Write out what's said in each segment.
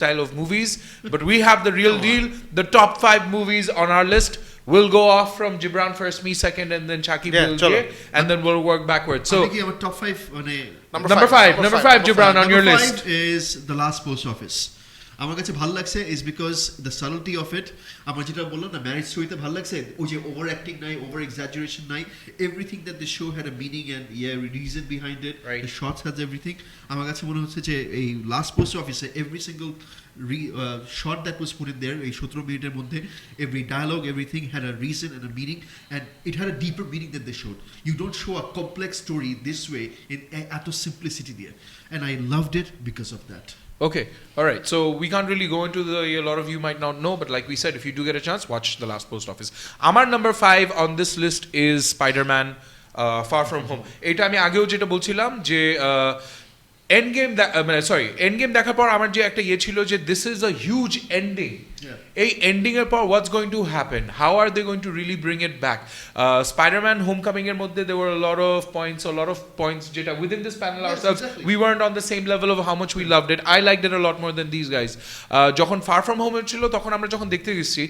style of movies, but we have the real deal. The top 5 movies on our list will go off from Gibran first, me second, and then Shakib will get, and then we'll work backwards. So our top 5 number 5 Gibran on your list. Number 5 is The Last Post Office. আমার কাছে ভালো লাগছে is because the subtlety of it, আমার যেটা বললাম না marriage স্টোরিতে ভালো লাগছে, ওই যে ওভার অ্যাক্টিং নাই, ওভার এক্সাজারেশন নাই, everything that the show had a meaning and reason behind it, right. The shots has everything. আমার কাছে মনে হচ্ছে যে এই লাস্ট পোস্ট অফিসে every single shot that was put in there এই 17 মিনিটের মধ্যে, every dialogue, everything had a reason and a meaning, and it had a deeper meaning than they showed. You don't show a complex story this way in এত simplicity there, and I loved it because of that. Okay, all right. So we can't really go into a lot of you might not know, but like we said, if you do get a chance, watch The Last Post Office. Amar number 5 on this list is Spider-Man Far From Home. এটা আমি আগেও যেটা বলছিলাম যে Endgame দেখার পর আমার যে একটা ছিল যে this is a huge ending. এই এন্ডিং এর পর what's going to happen? How are they going to really bring it back? Spider-Man Homecoming এর মধ্যে there were a lot of points যেটা within this panel ourselves we weren't on the same level of how much we loved it. I liked it a lot more than these guys. যখন Far From Home ছিল তখন আমরা যখন দেখতে গেছি,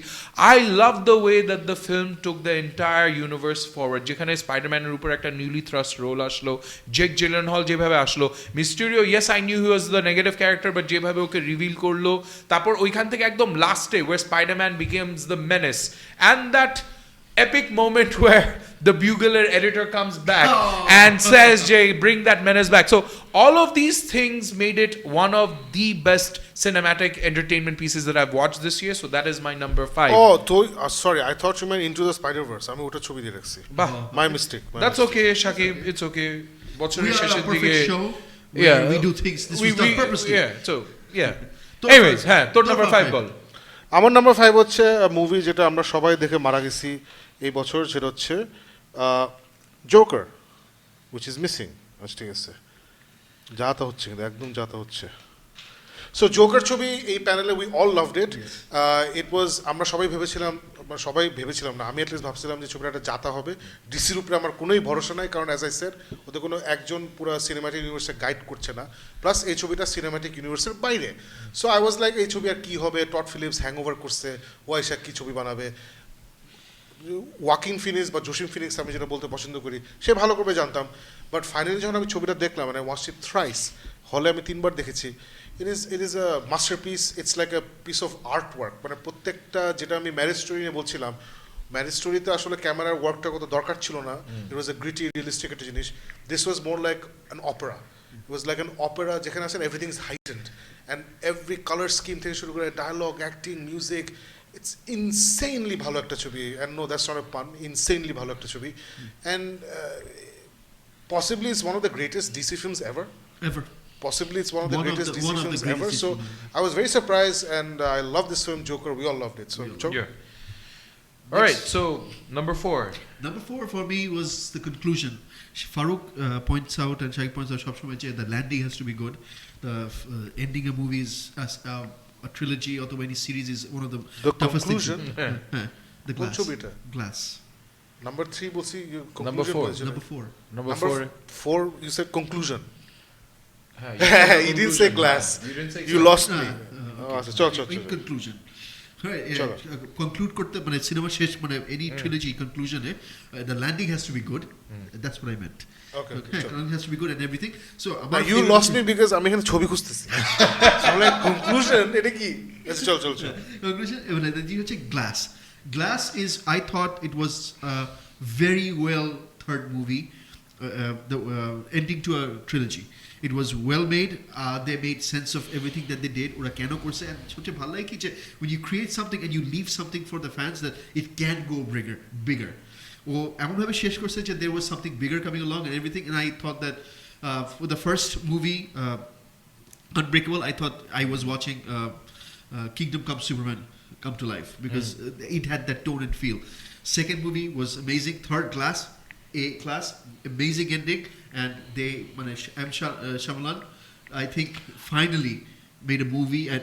I loved the way that the film took the entire universe forward. যেখানে স্পাইডারম্যানের উপর একটা newly thrust role আসলো, জেক জিলেনহল যেভাবে আসলো, Mysterio yes I knew he was the negative character, but যেভাবে ওকে রিভিল করলো, তারপর ওইখান থেকে একদম লাস্টে where Spider-Man becomes the menace, and that epic moment where the Bugler editor comes back and says, Jay, bring that menace back. So all of these things made it one of the best cinematic entertainment pieces that I've watched this year, so that is my number 5. Sorry, I thought you meant Into the Spider-Verse. আমি ওটা ছবি দিয়ে রাখছি, my mistake. That's okay, Shakib, it's okay. We are a perfect show where we do things this was done purposely. Anyways, তোর number 5 বল। আমার number 5 হচ্ছে movie যেটা আমরা সবাই দেখে মারা গেছি এই বছর, সেটা হচ্ছে জোকার, which is missing. ঠিক আছে, যাতা হচ্ছে, কিন্তু একদম যাতা হচ্ছে। সো জোকার ছবি এই প্যানেলে উই অল লাভড ইট। ইট ওয়াজ, আমরা সবাই ভেবেছিলাম না, আমি অ্যাটলিস্ট ভাবছিলাম যে ছবিটা একটা যাতা হবে। ডিসির উপরে আমার কোনোই ভরসা নাই, কারণ অ্যাজ আই সেড ওদের কোনো একজন পুরো সিনেমাটিক ইউনিভার্সে গাইড করছে না, প্লাস এই ছবিটা সিনেমাটিক ইউনিভার্সের বাইরে। সো আই ওয়াজ লাইক এই ছবি আর কী হবে, টড ফিলিপস হ্যাংওভার করছে, ওয়াইশা কী ছবি বানাবে। ওয়াকিন ফিনিক্স বা জসিম ফিনিক্স আমি যেটা বলতে পছন্দ করি, সে ভালো করবে জানতাম, বাট ফাইনালি যখন আমি ছবিটা দেখলাম, মানে ওয়াচ ইট থ্রাইস, হলে আমি 3 বার দেখেছি, it is a masterpiece. It's like a piece of artwork. মানে প্রত্যেকটা, যেটা আমি ম্যারেজ স্টোরি নিয়ে বলছিলাম, ম্যারেজ স্টোরিতে আসলে ক্যামেরার ওয়ার্কটা কত দরকার ছিল না, ইট ওয়াজ এ গ্রিটি রিয়েলিস্টিক একটা জিনিস। This was more like an opera, it was like an opera যেখানে আসলে everything is heightened, and every colour scheme থেকে শুরু করে dialogue, acting, music, it's insanely ভালো একটা ছবি। And no, that's not a pun, insanely ভালো একটা ছবি। And possibly it's one of the greatest DC films ever. Possibly it's one of the greatest DC films ever. So I was very surprised, and I love this film, Joker. We all loved it. So all right, so number 4. Number 4 for me was the conclusion. Farouk points out, and Shaikh points out, the landing has to be good. The ending a movie is a trilogy or any series is one of the toughest conclusion things. The glass. Number 3 we'll see you. Number 4. Number 4 you said conclusion. You didn't say glass. You lost me. In conclusion, conclude করতে মানে cinema শেষ, মানে any trilogy conclusion the landing has to be good. That's what I meant. Okay. Landing has to be good and everything. So you lost me because আমি এখানে ছবি খুঁজতেছি। I'm like conclusion এটা কি? চল conclusion মানে যে হচ্ছে glass is, I thought it was a very well third movie, the ending to a trilogy. It was well made. They made sense of everything that they did. Ora keno korse, and soche bhalo lage ki when you create something and you leave something for the fans that it can go bigger. O emon bhabe shesh korse je there was something bigger coming along and everything. And I thought that for the first movie, Unbreakable, I thought I was watching Kingdom Come Superman come to life, because it had that tone and feel. Second movie was amazing. Third, A-class, amazing ending, and they, M. Shyamalan, I think finally made a movie and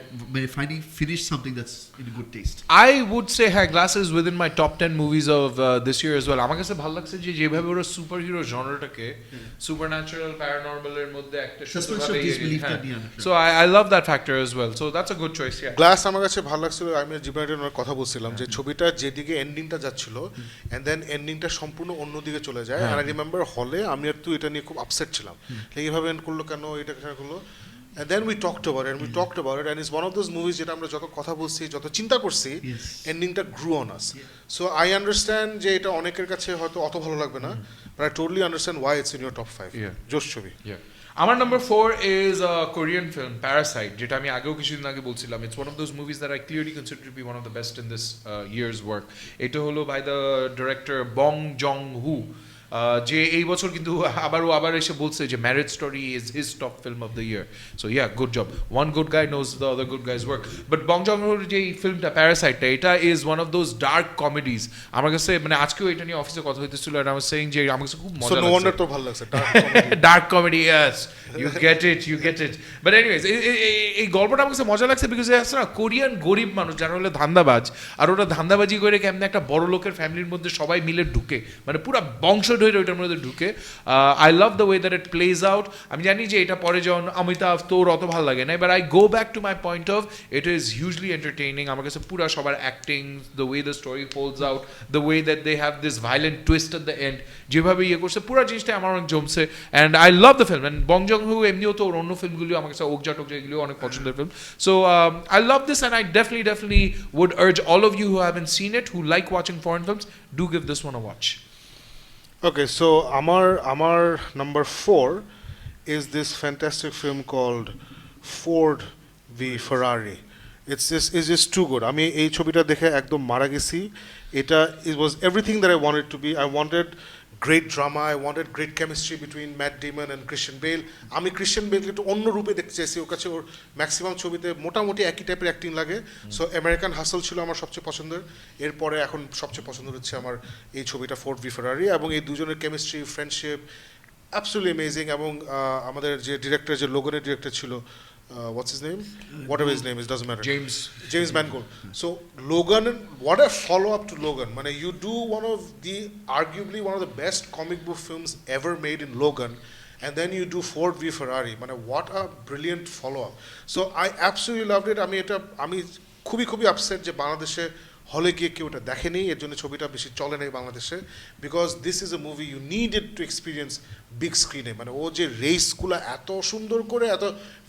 finally finished something that's in a good taste. I would say Glass is within my top 10 movies of this year as well. আমার কাছে ভালো লাগছে যে যেভাবে ওরা super hero জনরাটাকে সুপারন্যাচুরাল paranormal এর মধ্যে একটা Suspension of disbelief টা নিয়ে আনা। So I love that factor as well. So that's a good choice. Yeah. Glass আমার কাছে ভালো লাগছিল, আমি জিবরানের কথা বলছিলাম যে ছবিটা যেদিকে এন্ডিংটা যাচ্ছিল এন্ড দেন এন্ডিংটা সম্পূর্ণ অন্যদিকে চলে যায়। আর আই রিমেম্বার হলে আমি আর তুই এটা নিয়ে খুব আপসেট ছিলাম, এইভাবে এন্ড করলো কেন, এটা কেন করলো। And then we talked about it and it's one of those movies যেটা আমরা যত কথা বলছি যত চিন্তা করছি এন্ডিংটা grew on us. So I understand যে এটা অনেকের কাছে হয়তো অত ভালো লাগবে না, but I totally understand why it's in your top 5. Yeah. জোশ ছবি। Yeah. আমার number 4 is a Korean film, Parasite, যেটা আমি আগেও কিছুদিন আগে বলছিলাম. It's one of those movies that I clearly consider to be one of the best in this year's work. এটা হলো by the director Bong Joon-ho. যে এই বছর কিন্তু আবার এসে বলছে যে Marriage Story is his top film of the year. So yeah, good job, one good guy knows the other good guys work. But Bong জং-হোর যে ফিল্মটা প্যারাসাইটটা, এটা is one of those dark comedies. আমার কাছে মানে আজকেও এটা নিয়ে অফিসে কথা হইতেছিল, আর আমি সেইং যে আমার কাছে খুব মজা লাগছে। সো নো ওয়ান্ডার তো ভালো লাগছে dark comedy, yes, you get it. But anyways এই গল্পটা আমার কাছে মজা লাগছে বিকজ আছে না কোরিয়ান গরিব মানুষ যারা হলে ধান্দাবাজ, আর ওরা ধান্দাবাজি করে কেমন একটা বড় লোকের ফ্যামিলির মধ্যে সবাই মিলে ঢুকে, মানে পুরো বংশ ধরে ওইটার মধ্যে ঢুকে। I love the way that it plays out. আমি জানি যে এটা পরে যখন অমিতাভ তোর অত ভালো লাগে না, but I go back to my point of it is hugely entertaining. আমার কাছে পুরো সবার acting, the way the story holds out, the way that they have this violent twist at the end, যেভাবে ইয়ে করছে পুরো জিনিসটা আমার অনেক জমছে। And I love the film. And Bong Joon-ho এমনিও তো ওর অন্য ফিল্মগুলিও আমার কাছে ওকজা টোকজা এগুলিও অনেক পছন্দের film. So I love this and I definitely would urge all of you who haven't seen it, who like watching foreign films, do give this one a watch. Okay, so আমার number 4 is this fantastic film called Ford v Ferrari. It's just too good. আমি এই ছবিটা দেখে একদম মারা গেছি। এটা it was everything that I wanted to be. I wanted great drama, I wanted great chemistry between Matt Damon and Christian Bale. আমি Christian বেলকে একটু অন্য রূপে দেখতে চাইছি, ওর কাছে ওর ম্যাক্সিমাম ছবিতে মোটামুটি একই টাইপের অ্যাক্টিং লাগে। সো আমেরিকান হাসল ছিল আমার সবচেয়ে পছন্দের, এরপরে এখন সবচেয়ে পছন্দ হচ্ছে আমার এই ছবিটা ফোর্ড ভি ফেরারি, এবং এই দুজনের কেমিস্ট্রি, ফ্রেন্ডশিপ অ্যাবসলিউটলি অ্যামেজিং। এবং আমাদের যে ডিরেক্টর, যে লোগানের ডিরেক্টর ছিল, what's his name? Whatever his name is, doesn't matter. James Mangold. So Logan, what a follow-up to Logan. Man, you do arguably one of the best comic book films ever made in Logan, and then you do Ford v Ferrari. Man, what a brilliant follow-up. So I absolutely loved it. আমি খুবই upset যে বাংলাদেশে হলে গিয়ে কেউ এটা দেখেনি, এর জন্য ছবিটা বেশি চলে নাই বাংলাদেশে, because this is a movie you needed to experience big স্ক্রিনে। মানে ও যে রেসগুলো এত সুন্দর করে, এত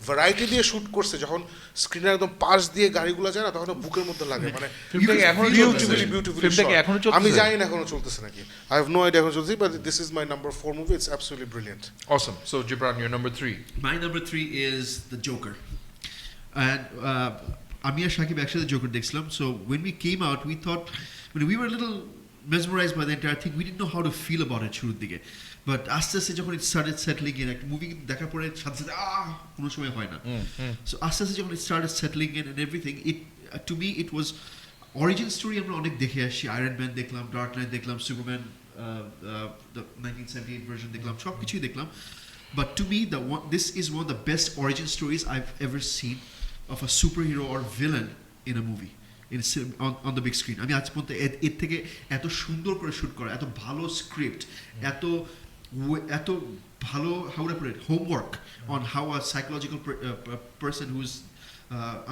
ভ্যারাইটি দিয়ে শ্যুট করছে, যখন স্ক্রিনের একদম পাশ দিয়ে গাড়িগুলো যায় না, তখন বুকের মধ্যে লাগে। মানে আমি জানি না এখনো চলতেছে নাকি, আই হ্যাভ নো আইডিয়া এখনো চলছে, but this is my number 4 movie. It's absolutely brilliant. Awesome. So Gibran, your number 3. My number 3 is The Joker. And আমি আর শাকিব একসাথে জোকার দেখছিলাম। So when we came out, we thought, we were a little mesmerized by the entire thing. We didn't know how to feel about it শুরুর দিকে, but আস্তে আস্তে যখন it started settling in, একটা movie দেখার পরে সাথে সাথে কোনো সময় হয় না। সো আস্তে আস্তে যখন it started settling in and everything, it to me it was origin story। আমরা অনেক দেখে আসছি, আয়রন ম্যান দেখলাম, ডার্ক নাইট দেখলাম, সুপারম্যান the 1978 version দেখলাম, সব কিছুই দেখলাম। But to me this is one of the best origin stories I've ever seen of a superhero or villain in a movie, on the big screen. আমি আজ পর্যন্ত এর থেকে এত সুন্দর করে শুট করা, এত ভালো স্ক্রিপ্ট, এত ভালো how would I put it, homework on how a psychological person who's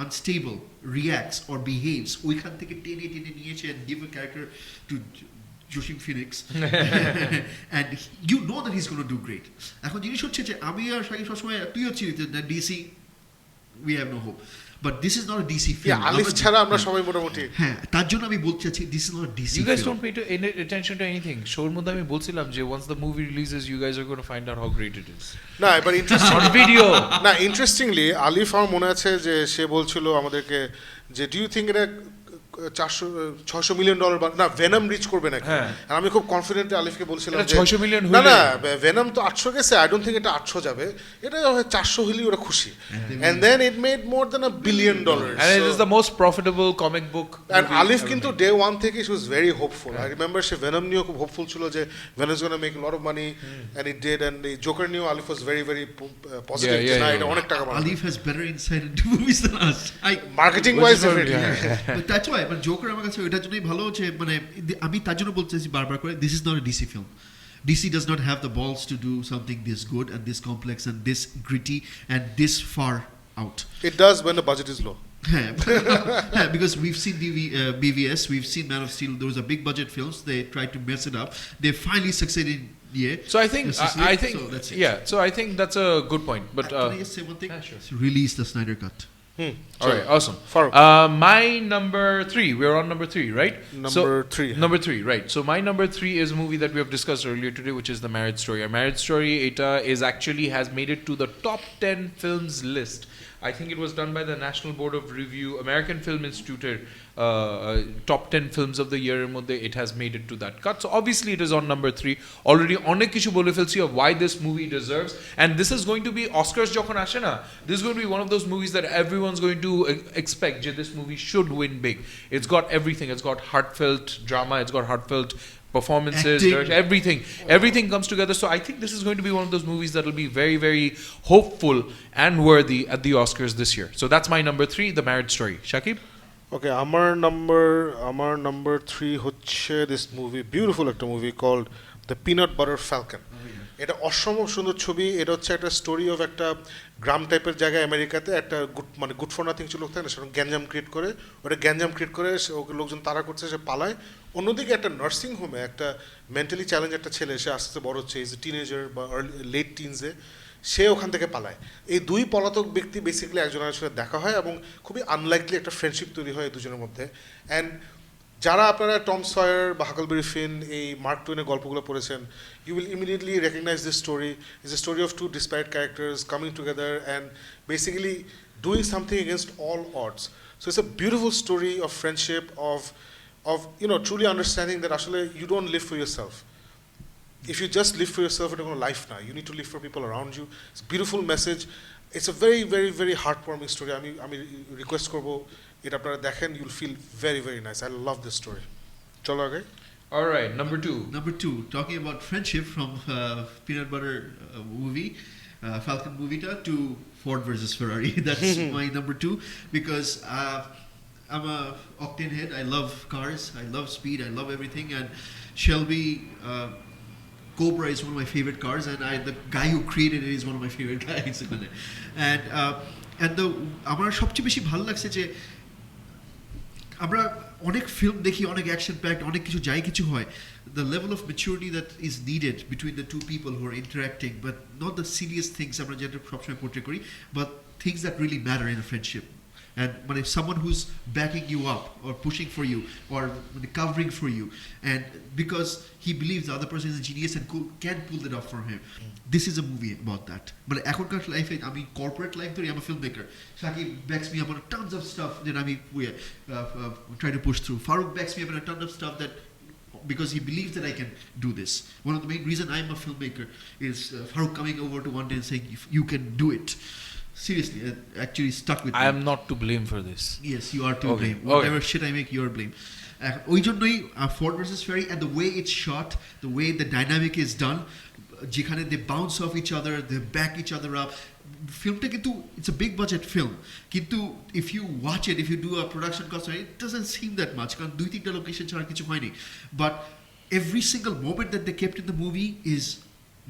unstable reacts or behaves, ওইখান থেকে টেনে নিয়েছে and give a character to Joaquin Phoenix and you know that he's going to do great. এখন জিনিস হচ্ছে যে আমি আর শাকিব সবসময় তুইও ছিলি যে DC we have no hope, but this is not a DC film. আলিফ ছাড়া আমরা সবাই মোটামুটি, হ্যাঁ, তার জন্য আমি বলতে চাচ্ছি this is not a DC film. You guys don't pay attention to anything. শোর মধ্যে আমি বলছিলাম যে once the movie releases, you guys are going to find out how great it is. না, but interesting on video. না, interestingly আলিফ আমার মনে আছে যে সে বলছিল আমাদেরকে যে do you think এটা $600 মিলিয়ন না ভেনম রিচ করবে নাকি হ্যাঁ। আর আমি খুব কনফিডেন্টলি আলিফকে বলছিলাম এটা যে 600 মিলিয়ন না হইলে- না ভেনম তো 800 গেছে আই ডোন্ট থিংক এটা 800 যাবে এটা 400 হলেই ওরা খুশি and then it made more than $1 billion And it is the most profitable comic book And movie Alif ever কিন্তু made. day one থেকে she was very hopeful. I remember say Venom নিয়েও খুব hopeful ছিল যে Venom is going to make a lot of money and it did and the Joker নিয়েও Alif was very very positive Yeah, যে yeah, না yeah. এটা অনেক টাকা বানাবে। Alif has better insight into movies than us. Marketing Which wise is what- definitely. yeah. But that's why মানে Joker আমার কাছে ওইটার জন্যই ভালো যে মানে আমি তার জন্য বলতেছি বারবার করে this is not a DC film DC does not have the balls to do something this good and this complex and this gritty and this far out. It does when the budget is low. Yeah, because we've seen BVS, we've seen Man of Steel. Those are big budget films. They tried to mess it up. They finally succeeded. Yeah. So I think I think so. That's it. yeah. So I think that's a good point. But Can I just say one thing? yeah, sure. Release the Snyder Cut. all right, awesome. Farouk. My number 3. We're on number 3, right? Number 3. Number 3, right. So my number 3 is a movie that we have discussed earlier today, which is The Marriage Story. A Marriage Story, has made it to the top 10 films list. I think it was done by the National Board of Review, American Film Institute, top 10 films of the year এর মধ্যে it has made it to that cut. So obviously it is on number 3. Already অনেক কিছু বলে ফেলছি of why this movie deserves, and this is going to be Oscars যখন আসে না, this is going to be one of those movies that everyone's going to expect যে this movie should win big. It's got everything. It's got heartfelt drama, it's got heartfelt performances, Acting. everything comes together. So I think this is going to be one of those movies that will be very very hopeful and worthy at the Oscars this year. So that's my number 3, The Marriage Story. Shakib? Okay, আমার number 3 হচ্ছে this movie, beautiful একটা movie called The Peanut Butter Falcon. এটা অসম্ভব সুন্দর ছবি। এটা হচ্ছে একটা স্টোরি অফ একটা গ্রাম টাইপের জায়গায় আমেরিকাতে একটা গুড ফর নাথিং কিছু লোক থাকে না, সেরকম গ্যাঞ্জাম ক্রিয়েট করে, ওটা গ্যাঞ্জাম ক্রিয়েট করে ওকে লোকজন তাড়া করছে, সে পালায়। অন্যদিকে একটা নার্সিং হোমে একটা মেন্টালি চ্যালেঞ্জ একটা ছেলে, সে আস্তে আস্তে বড় হচ্ছে, ইজ এ টিনেজার বা লেট টিনসে, সে ওখান থেকে পালায়। এই দুই পলাতক ব্যক্তি বেসিক্যালি একজনের সাথে দেখা হয় এবং খুবই আনলাইকলি একটা ফ্রেন্ডশিপ তৈরি হয় এই দুজনের মধ্যে। অ্যান্ড যারা আপনারা টম সয়ার বা হাকলবেরি ফিন এই মার্ক টুইনের গল্পগুলো পড়েছেন, you will immediately recognize this story. It's a story of two disparate characters coming together and basically doing something against all odds. So it's a beautiful story of friendship, of truly understanding that actually you don't live for yourself. If you just live for yourself, it's not life now. You need to live for people around you. It's a beautiful message. It's a very, very, very heartwarming story. আমি request করবো এটা আপনারা দেখেন, you'll feel very, very nice. I love this story. চলো আগে। All right, number 2. Number 2, talking about friendship from Peanut Butter movie, Falcon movie to Ford versus Ferrari. That's my number 2 because I'm a octane head. I love cars. I love speed. I love everything. And Shelby Cobra is one of my favorite cars, and the guy who created it is one of my favorite guys. And the আমার সবচেয়ে বেশি ভালো লাগছে যে আমরা অনেক film দেখি, অনেক অ্যাকশন প্যাকড, অনেক কিছু যাই কিছু হয়, the level of maturity that is needed between the two people who are interacting, but not the serious things আমরা যেটা সবসময় পোর্ট্রে করি, but things that really matter in a friendship. And মানে someone who's backing you up or pushing for you or covering for you, and because he believes the other person is a genius and can pull it off for him. This is a movie about that. But এখনকার লাইফে আমি corporate life ধরি, I'm a filmmaker. Shakib backs me up on tons of stuff that আমি try to push through. Farouk backs me up on a ton of stuff that because he believes that I can do this. One of the main reason I'm a filmmaker is Farouk coming over to one day and saying, you can do it. Seriously, it actually stuck with me. I am not to blame for this. Yes, you are to Okay, blame. okay. Whatever shit I make, you are blame. ওই জন্যই Ford versus Ferrari and the way it's shot, the way the dynamic is done, যেখানে they bounce off each other, they back each other up. ফিল্মটা কিন্তু it's a big budget film, কিন্তু if you watch it, if you do a production cost, it doesn't seem that much কারণ 2-3টা location ছাড়া কিছু হয়নি, but every single moment that they kept in the movie is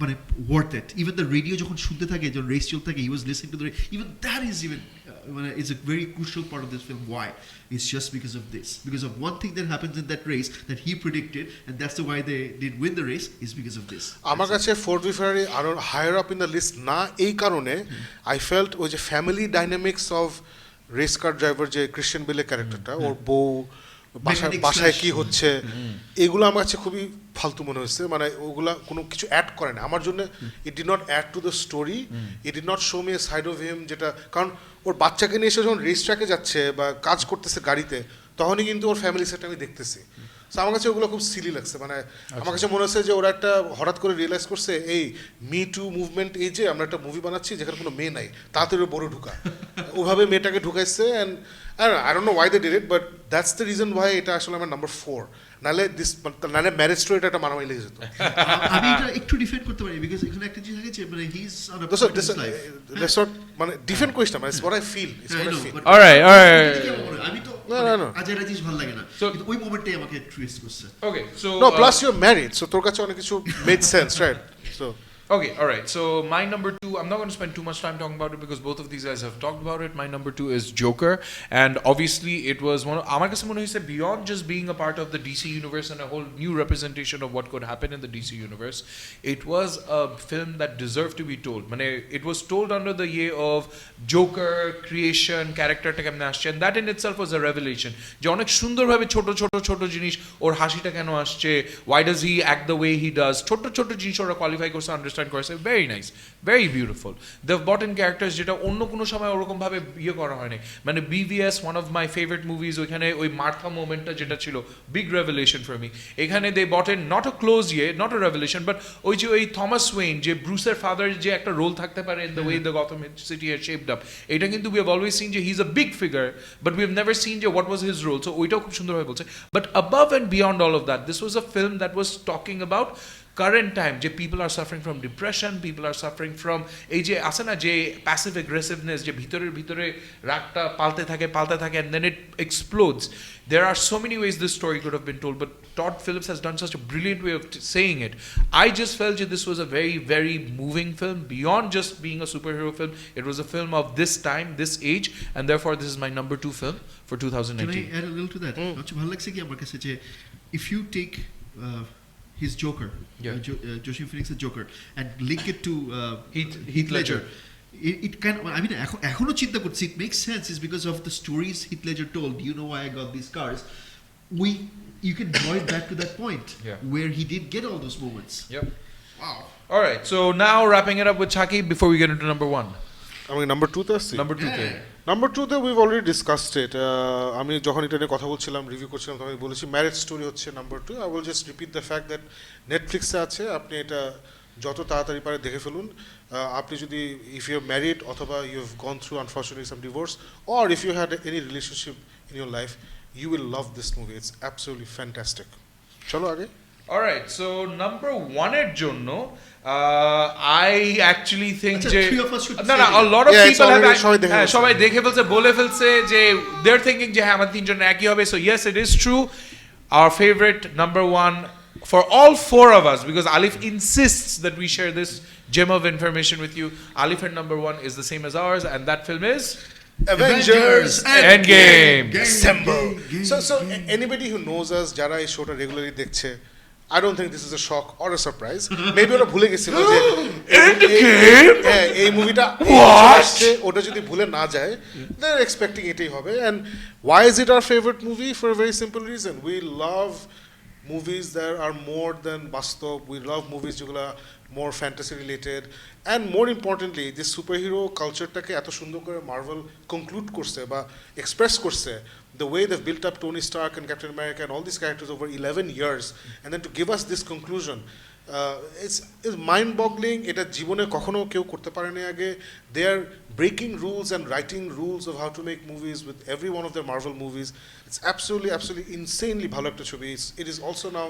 মানে worth it. Even the radio যখন শুনতে থাকে, যখন race চলতে থাকে, he was listening to the radio. Even that is is a very crucial part of this film. Why? It's just because of this. Because of one thing that happens in that race that he predicted, and that's the why they did win the race, is because of this. আমার কাছে Ford v Ferrari আরো higher up in the list না এই কারণে I felt ওই যে family dynamics of race car driver যে Christian বেলের ক্যারেক্টারটা, ওর বউ বাসায় কি হচ্ছে, এগুলো আমার কাছে খুবই ফালতু মনে হচ্ছে। মানে ওগুলা কোনো কিছু অ্যাড করে না আমার জন্য। It did not add to the story, it did not show me a side of him, যেটা কারণ ওর বাচ্চাকে নিয়ে এসে যখন রেস ট্র্যাকে যাচ্ছে বা কাজ করতেছে গাড়িতে, তখনই কিন্তু ওর ফ্যামিলি সেট আমি দেখতেছি। সো আমার কাছে ওগুলো খুব সিলি লাগছে, মানে আমার কাছে মনে হচ্ছে যে ওরা একটা হঠাৎ করে রিয়েলাইজ করছে এই মি টু মুভমেন্ট, এই যে আমরা একটা মুভি বানাচ্ছি যেখানে কোনো মেয়ে নাই, তাড়াতাড়ি বড় ঢুকা, ওভাবে মেয়েটাকে ঢুকাইছে। And I don't know why they did it, but that's the reason why এটা আসলে আমার নাম্বার 4। নাহলে ম্যারেজ স্টোরিটা একটা মারামারি লেগে যেত। আমি এটা একটু ডিফেন্ড করতে পারি বিকজ এখানে একটা জিনিস থাকে যে মানে he is on a That's point what, in life. let's not, মানে ডিফেন্ট করিস না, মানে it's what I feel, it's what I feel. Alright. আমি তো No. আজের রাজিস ভালো লাগে না, So- কিন্তু ওই মোমেন্টটাই আমাকে টুইস্ট করছে। Okay, so No, plus you're married, so তোর কাছে অনেক কিছু made sense, right? So Okay, all right. So my number 2, I'm not going to spend too much time talking about it because both of these guys have talked about it. My number 2 is Joker, and obviously it was one of আমার কাছে মনে হয়েছে beyond just being a part of the DC universe and a whole new representation of what could happen in the DC universe, it was a film that deserved to be told. মানে it was told under the year of Joker creation, characterটা কেমনে আসছে, and that in itself was a revelation. যে অনেক সুন্দরভাবে ছোট জিনিস, ওর হাসিটা কেন আসছে, why does he act the way he does, ছোট জিনিস ওরা কোয়ালিফাই করছে, আন্ডারস্ট্যান্ড করেছে, very nice, very beautiful. Debut in characters যেটা অন্য কোনো সময় ওরকম ভাবে ইয়ে করা হয়নি। মানে BVS, one of my favourite movies, ওইখানে ওই মার্থা মোমেন্টটা যেটা ছিল বিগ রেভেলেশন ফর মি। এখানে দে বট ইন নট আ ক্লোজ ইয়ে, নট আ রেভেলেশন, বাট ওই যে ওই থমাস ওয়েইন যে ব্রুসের ফাদার যে একটা রোল থাকতে পারে in the way the Gotham City has shaped up, এটা কিন্তু উই হ্যাভ অলওয়েজ সিন যে he is a big figure, but we have never seen যে what was his role. So ওইটাও খুব সুন্দরভাবে বলছে। But above and beyond all of that, this was a film that was talking about current time, যে people are suffering from depression, people are suffering from এই যে আছে না যে passive aggressiveness, যে ভিতরে রাগটা পালতে থাকে and then it explodes. There are so many ways this story could have been told, but Todd Phillips has done such a brilliant way of saying it. I just felt that this was a very, very moving film, beyond just being a superhero film. It was a film of this time, this age, and therefore this is my number 2 film for Can I 2019. add a little to that? হচ্ছে ভালো লাগছে কি আমার কাছে যে if you take his Joker, Yeah. Joaquin Phoenix's Joker, and link it to Heath Ledger. It kind of, I mean, এখনো চিন্তা করছি, it makes sense is because of the stories Heath Ledger told. You know why I got these cars? You can draw it back to that point where he did get all those moments. Yep. Wow. All right, so now wrapping it up with Chaki before we get into number 1. আমি number 2 তে আসছি। Number 2 thing. Number 2 তে we've already discussed ইট। আমি যখন এটা নিয়ে কথা বলছিলাম, রিভিউ করছিলাম, তখন আমি বলেছি ম্যারেজ স্টোরি হচ্ছে number 2। I will just repeat the fact that নেটফ্লিক্সে আছে, আপনি এটা যত তাড়াতাড়ি পারে দেখে ফেলুন। আপনি যদি ইফ ইউ ম্যারিড অথবা you have gone through unfortunately some divorce, or if you had any relationship in your life, you will love this movie. It's absolutely fantastic. চলো আগে। All right, so number 1 এর জন্য I actually think আচ্ছা, যে three of us should না say a lot of Yeah, it's people have already সবাই দেখে ফেলছে। সবাই দেখে ফেলছে, বলে ফেলছে যে they're thinking যে হ্যাঁ আমার তিনজন একই হবে। So yes, it is true. Our favorite number 1 for all 4 of us, because Alif insists that we share this gem of information with you. Alif and number 1 is the same as ours, and that film is Avengers Endgame. Assemble. So anybody who knows us, যারা এই শোটা regularly দেখছে, I don't think this is a shock or a surprise. Maybe ওরা ভুলে গেছিল যে হ্যাঁ এই মুভিটা আসছে, ওটা যদি ভুলে না যায়, they're expecting এটাই হবে. And why is it our favorite movie? For a very simple reason. We love movies that are more than বাস্তব. We love movies যেগুলো more fantasy related, and more importantly this superhero culture-টাকে এত সুন্দর করে Marvel conclude করছে বা express করছে, the way they've built up Tony Stark and Captain America and all these characters over 11 years, and then to give us this conclusion, it's mind-boggling. এটা জীবনে কখনো কেউ করতে পারেনি আগে. They are breaking rules and writing rules of how to make movies with every one of their Marvel movies. It's absolutely insanely ভালো একটা ছবি. It is also now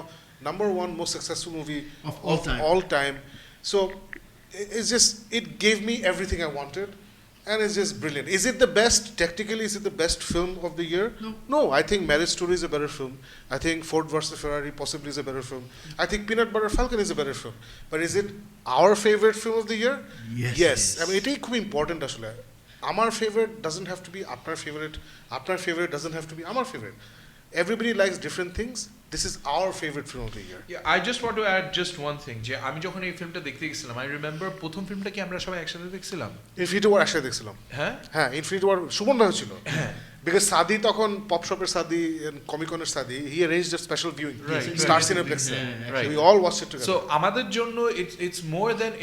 number 1 most successful movie Of all time. So it's just, it gave me everything I wanted, and it's just brilliant. Is it the best technically? Is it the best film of the year? No. I think Marriage Story is a better film. I think Ford vs Ferrari possibly is a better film. I think Peanut Butter Falcon is a better film. But is it our favorite film of the year? Yes. I mean, এটাই খুব important আসলে। আমার favorite doesn't have to be আপনার favorite. আপনার favorite doesn't have to be আমার favorite. Everybody likes different things. This is our favorite film of the year. Yeah, I just want to add just one thing. যে আমি যখন এই ফিল্মটা দেখতে গেছিলাম, I remember প্রথম ফিল্মটা কি আমরা সবাই একসাথে দেখছিলাম? Infinity War একসাথে দেখছিলাম। হ্যাঁ, Infinity War সুমন ভাই ছিল। Because Sadi তখন পপ শপের Sadi and Comic-Con এর Sadi, he arranged a special viewing. Right. Star Cineplex. Right. So we all watched it together. So আমাদের জন্য it's more than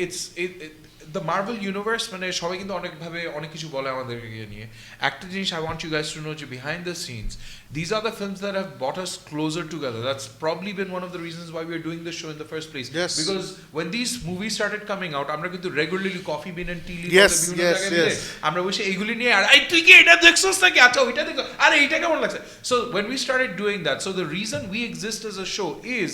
the Marvel universe মানে সবাই কিন্তু অনেকভাবে অনেক কিছু বলে আমাদেরকে নিয়ে একটা জিনিস I want you guys to know যে behind the scenes these are the films that have brought us closer together. That's probably been one of the reasons why we are doing this show in the first place. Yes. Because when these movies started coming out, আমরা কিন্তু regularly coffee bean and tea leaf Yes, বিভিন্ন yes, জায়গায় মিলে yes. আমরা বসে এইগুলি নিয়ে আর এই তুই কি এটা দেখছস নাকি আচ্ছা ওইটা দেখো আরে এইটা কেমন লাগছে so when we started doing that so the reason we exist as a show is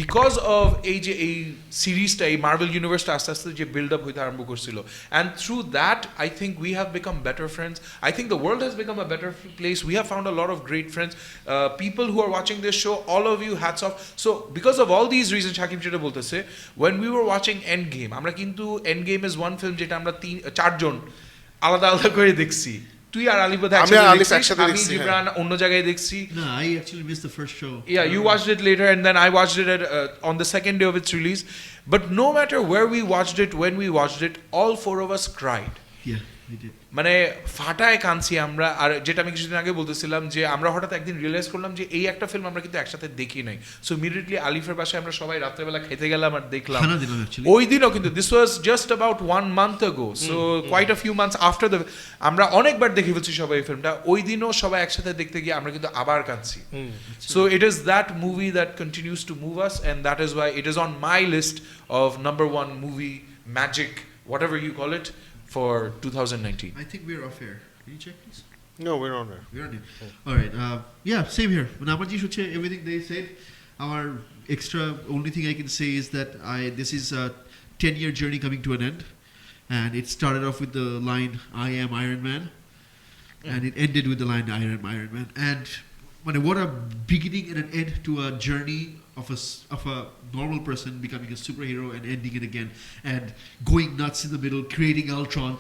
because of এই যে এই সিরিজটা এই মার্ভেল ইউনিভার্সটা আস্তে আস্তে যে বিল্ড আপ হইতে আরম্ভ করছিল and through that I think we have become better friends I think the world has become a better place we have found a lot of great friends people who are watching this show all of you hats off so because of all these reason Shakib যেটা বলতেছে when we were watching Endgame আমরা কিন্তু Endgame is one film যেটা আমরা চারজন আলাদা আলাদা করে দেখছি তুই আর আলিফ বোধহয় আমি আর একসাথে আলিফ দেখছিস, একসাথে আমি দেখছি, জিবরান অন্য জায়গায় দেখছি No, I actually missed the first show. Yeah, you watched it later, and then I watched it on the second day of its release. But no matter where we watched it, when we watched it, all four of us cried. Yeah, we did. মানে ফাটায় কাঁদছি আমরা আর যেটা আমি কিছুদিন আগে বলতেছিলাম যে আমরা হঠাৎ একদিন রিয়েলাইজ করলাম যে এই একটা ফিল্ম আমরা কিন্তু একসাথে দেখি নাই সো ইমিডিয়েটলি আলিফের বাসায় আমরা সবাই রাত্রেবেলা খেতে গেলাম আর দেখলাম খানা দিলাম actually. ওই দিনও কিন্তু this was just about 1 month ago so quite a few months after the আমরা অনেকবার দেখে ফেলছি সবাই এই ফিল্মটা ওই দিনও সবাই একসাথে দেখতে গিয়ে আমরা কিন্তু আবার কাঁদছি So it is that movie that continues to move us, and that is why it is on my list of number one movie magic, whatever you call it, for 2019. I think we're off air. Can you check please? No, we're on there. We're on it. All right. Yeah, same here. When Amarji Shuche, everything they said, our extra only thing I can say is that this is a 10-year journey coming to an end, and it started off with the line "I am Iron Man," and it ended with the line "I am Iron Man." And what a beginning and an end to a journey of a normal person becoming a superhero and ending it again and going nuts in the middle, creating Ultron.